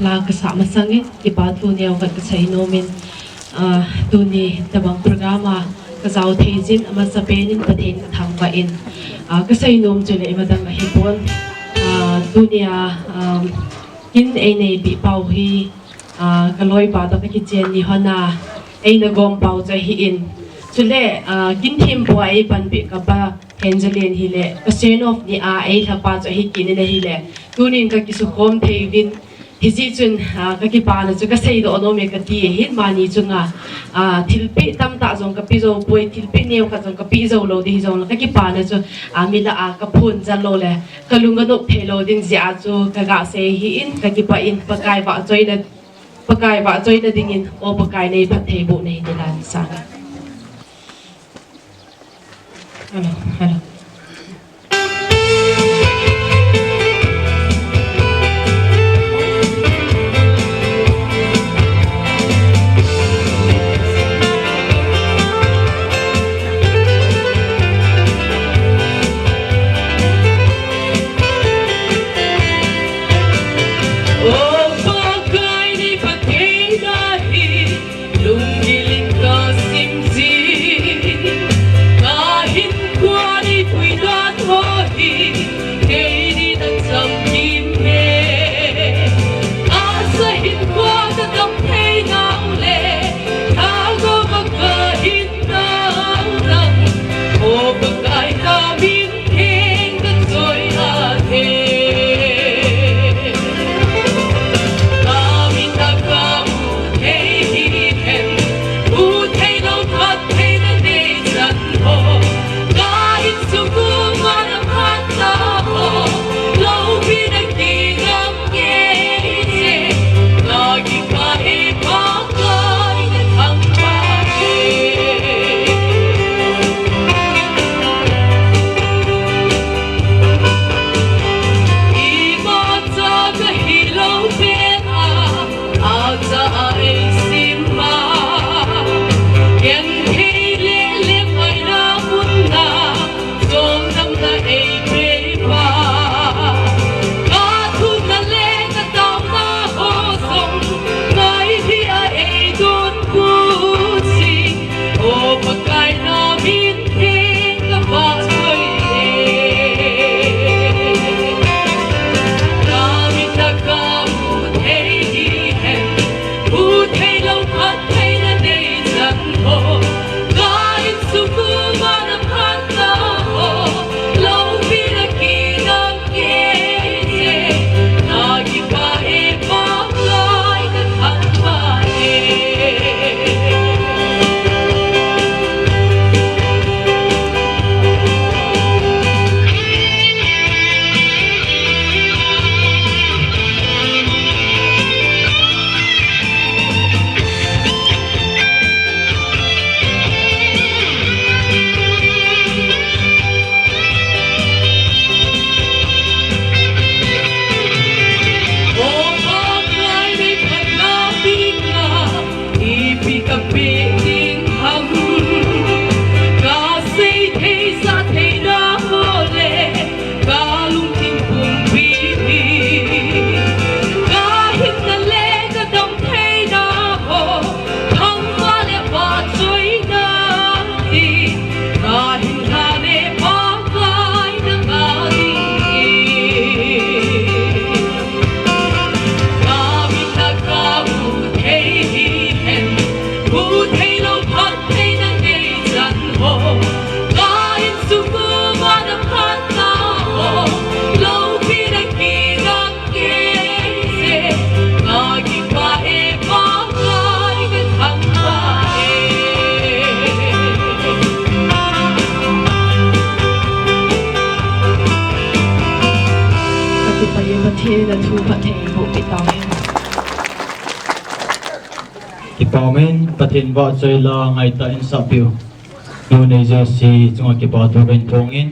lang kasama sangit ipatu niya kat sa inomin tuni tabang programa kazaw tejin ama sa penin patin thangbain kasay nom jule imadang hipon dunia kin ay na bi pau hi kaloy pa da ki chen ni hona ay na gom pau cha hi in chule kin thim bo ai pan bi ka ba Angeline hile percent of ni ai tha pa cha hi kin ne hile tunin ka ki su kom thevin hiji chun ka ki pa na chu ka sei do no me ka ti hi mani chunga thilpi tam ta jong ka pi zo poi thilpi neu ka jong ka pi zo lo di jong ka ki pa na chu mila ka phun jan lo le ka lunga no phelo ding zia chu ka ga se hi in ka ki pa in pakai ba choi na ding in o pakai nei phat thei bu nei de lan sa hello Ipamen patin ba choy la ngai ta in sa piu nu nei je si chunga ki pa tu ben thongin